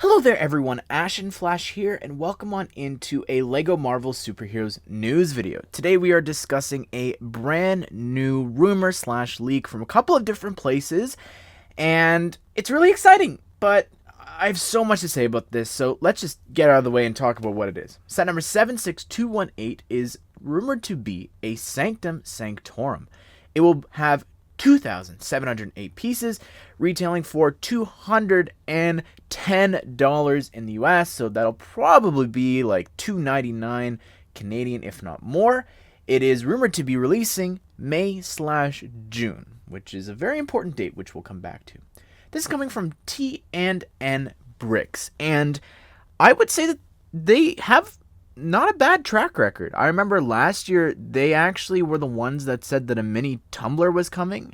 Hello there everyone, Ashnflash here, and welcome on into a LEGO Marvel Superheroes news video. Today we are discussing a brand new rumor slash leak from a couple of different places, and it's really exciting, but I have so much to say about this, so let's just get out of the way and talk about what it is. Set number 76218 is rumored to be a Sanctum Sanctorum. It will have 2,708 pieces, retailing for $210 in the US, so that'll probably be like $299 Canadian, if not more. It is rumored to be releasing May/June, which is a very important date, which we'll come back to. This is coming from T&N Bricks, and I would say that they have not a bad track record. I remember last year they actually were the ones that said that a mini tumbler was coming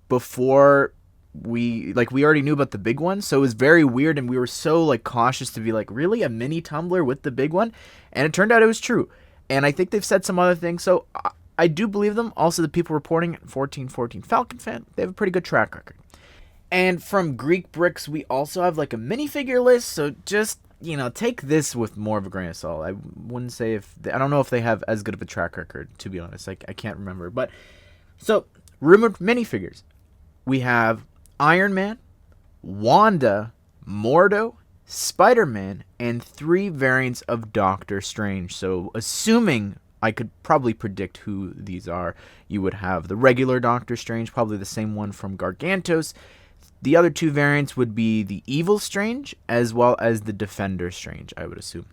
before we already knew about the big one, so it was very weird, and we were so cautious to be like, really, a mini tumbler with the big one? And it turned out it was true. And I think they've said some other things, so I do believe them. Also, the people reporting 1414 Falcon fan, they have a pretty good track record. And from Greek Bricks, we also have a minifigure list, so just take this with more of a grain of salt. I wouldn't say I don't know if they have as good of a track record, to be honest. I can't remember. But so, rumored minifigures. We have Iron Man, Wanda, Mordo, Spider-Man, and 3 variants of Doctor Strange. So, assuming I could probably predict who these are, you would have the regular Doctor Strange, probably the same one from Gargantos. The other 2 variants would be the Evil Strange as well as the Defender Strange, I would assume.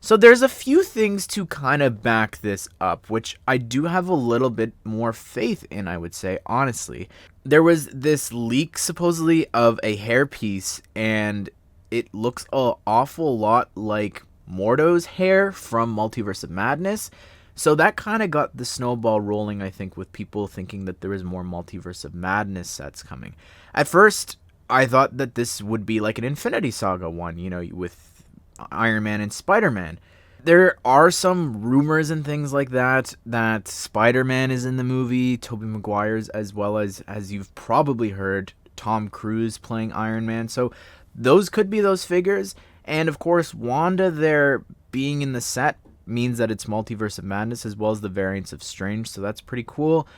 So there's a few things to kind of back this up, which I do have a little bit more faith in, I would say, honestly. There was this leak, supposedly, of a hairpiece, and it looks an awful lot like Mordo's hair from Multiverse of Madness. So that kind of got the snowball rolling, I think, with people thinking that there is more Multiverse of Madness sets coming. At first, I thought that this would be like an Infinity Saga one, with Iron Man and Spider-Man. There are some rumors and things like that Spider-Man is in the movie, Tobey Maguire's, as well as you've probably heard, Tom Cruise playing Iron Man. So those could be those figures. And of course, Wanda there being in the set means that it's Multiverse of Madness as well as the variants of Strange, so that's pretty cool.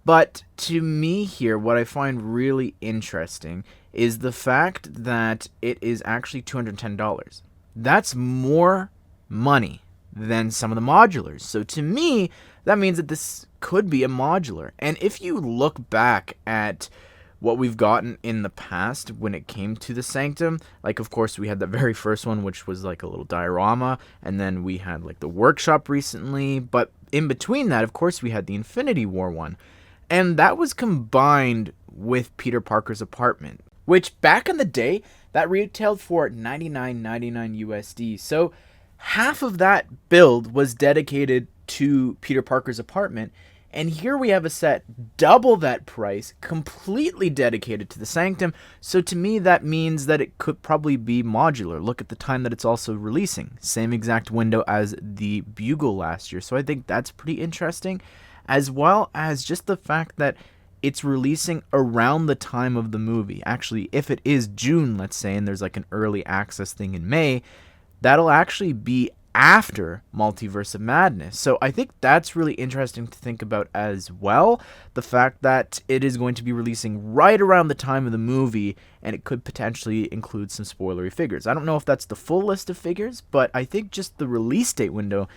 But to me here, what I find really interesting is the fact that it is actually $210. That's more money than some of the modulars. So to me, that means that this could be a modular. And if you look back at what we've gotten in the past when it came to the Sanctum, of course we had the very first one, which was a little diorama, and then we had the workshop recently, but in between that, of course, we had the Infinity War one, and that was combined with Peter Parker's apartment, which back in the day, that retailed for $99.99 USD, so half of that build was dedicated to Peter Parker's apartment. And here we have a set double that price, completely dedicated to the Sanctum. So to me, that means that it could probably be modular. Look at the time that it's also releasing. Same exact window as the Bugle last year. So I think that's pretty interesting. As well as just the fact that it's releasing around the time of the movie. Actually, if it is June, let's say, and there's an early access thing in May, that'll actually be after Multiverse of Madness. So I think that's really interesting to think about as well. The fact that it is going to be releasing right around the time of the movie, and it could potentially include some spoilery figures. I don't know if that's the full list of figures, but I think just the release date window,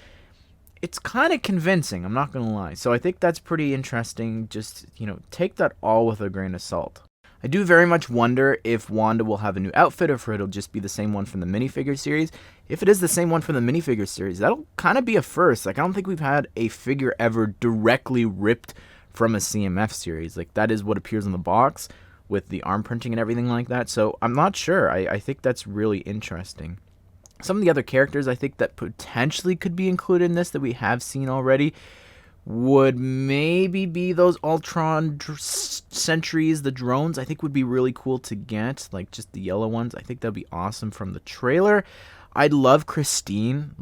it's kind of convincing, I'm not going to lie. So I think that's pretty interesting. Just, take that all with a grain of salt. I do very much wonder if Wanda will have a new outfit or if it'll just be the same one from the minifigure series. If it is the same one from the minifigure series, that'll kind of be a first. I don't think we've had a figure ever directly ripped from a CMF series. That is what appears in the box with the arm printing and everything like that. So I'm not sure. I think that's really interesting. Some of the other characters I think that potentially could be included in this that we have seen already would maybe be those Ultron sentries, the drones. I think would be really cool to get, just the yellow ones. I think that'd be awesome from the trailer. I'd love Christine,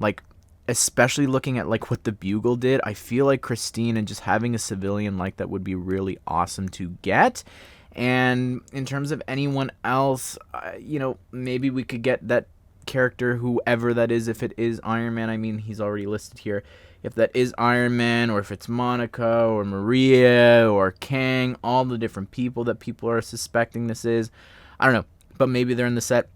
especially looking at what the Bugle did. I feel like Christine and just having a civilian like that would be really awesome to get. And in terms of anyone else, maybe we could get that character, whoever that is. If it is Iron Man, I mean, he's already listed here. If that is Iron Man, or if it's Monica, or Maria, or Kang, all the different people that people are suspecting this is, I don't know. But maybe they're in the set,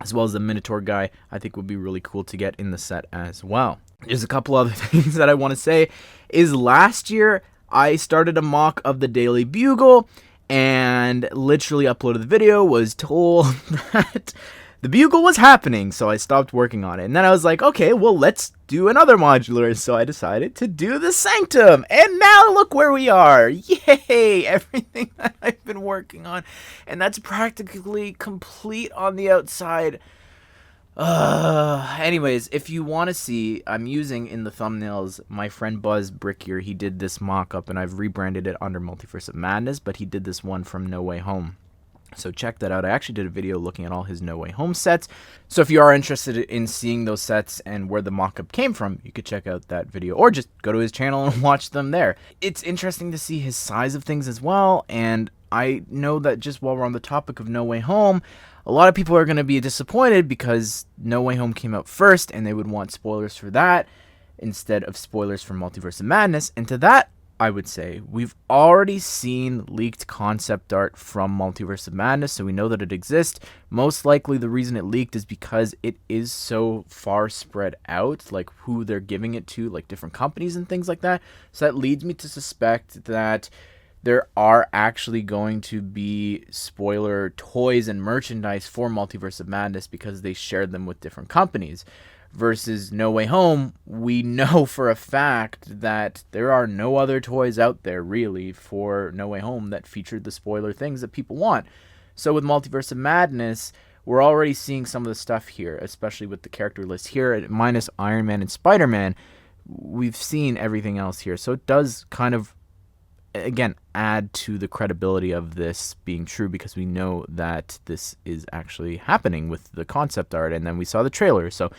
as well as the Minotaur guy. I think would be really cool to get in the set as well. There's a couple other things that I want to say. Is last year, I started a mock of the Daily Bugle, and literally uploaded the video, was told that the Bugle was happening, so I stopped working on it. And then I was like, okay, well, let's do another modular. So I decided to do the Sanctum, and now look where we are. Yay! Everything that I've been working on, and that's practically complete on the outside. Anyways, if you want to see, I'm using in the thumbnails my friend Buzz Brickier. He did this mock-up, and I've rebranded it under Multiverse of Madness, but he did this one from No Way Home. So check that out. I actually did a video looking at all his No Way Home sets. So if you are interested in seeing those sets and where the mock-up came from, you could check out that video, or just go to his channel and watch them there. It's interesting to see his size of things as well, and I know that just while we're on the topic of No Way Home, a lot of people are going to be disappointed because No Way Home came out first, and they would want spoilers for that instead of spoilers for Multiverse of Madness. And to that, I would say we've already seen leaked concept art from Multiverse of Madness, so we know that it exists. Most likely the reason it leaked is because it is so far spread out, like who they're giving it to, like different companies and things like that. So that leads me to suspect that there are actually going to be spoiler toys and merchandise for Multiverse of Madness because they shared them with different companies. Versus No Way Home, we know for a fact that there are no other toys out there really for No Way Home that featured the spoiler things that people want. So with Multiverse of Madness, we're already seeing some of the stuff here, especially with the character list here, minus Iron Man and Spider-Man. We've seen everything else here, so it does kind of, again, add to the credibility of this being true because we know that this is actually happening with the concept art, and then we saw the trailer. So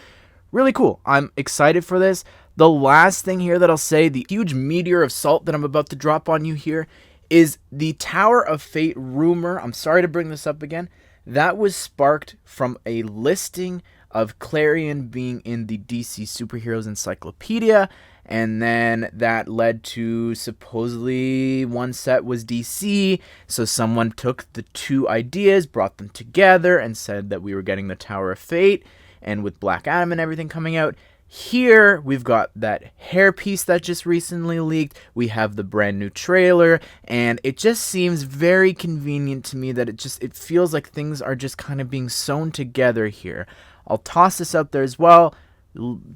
really cool. I'm excited for this. The last thing here that I'll say, the huge meteor of salt that I'm about to drop on you here, is the Tower of Fate rumor. I'm sorry to bring this up again. That was sparked from a listing of Clarion being in the DC Superheroes Encyclopedia, and then that led to supposedly one set was DC, so someone took the two ideas, brought them together, and said that we were getting the Tower of Fate, and with Black Adam and everything coming out. Here, we've got that hairpiece that just recently leaked. We have the brand new trailer, and it just seems very convenient to me that it feels like things are just kind of being sewn together here. I'll toss this out there as well.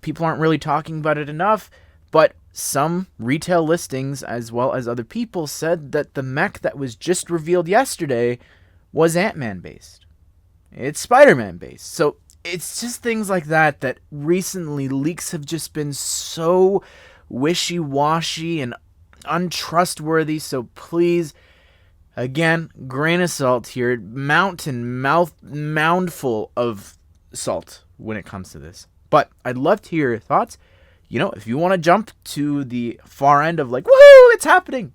People aren't really talking about it enough, but some retail listings, as well as other people, said that the mech that was just revealed yesterday was Ant-Man based. It's Spider-Man based. So it's just things like that that recently leaks have just been so wishy-washy and untrustworthy. So please, again, grain of salt here. Moundful of salt when it comes to this. But I'd love to hear your thoughts. If you want to jump to the far end of like, woohoo, it's happening,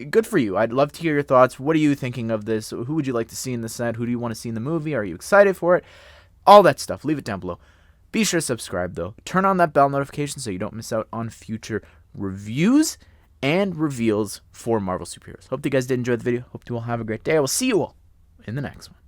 good for you. I'd love to hear your thoughts. What are you thinking of this? Who would you like to see in the set? Who do you want to see in the movie? Are you excited for it? All that stuff. Leave it down below. Be sure to subscribe, though. Turn on that bell notification so you don't miss out on future reviews and reveals for Marvel superheroes. Hope you guys did enjoy the video. Hope you all have a great day. I will see you all in the next one.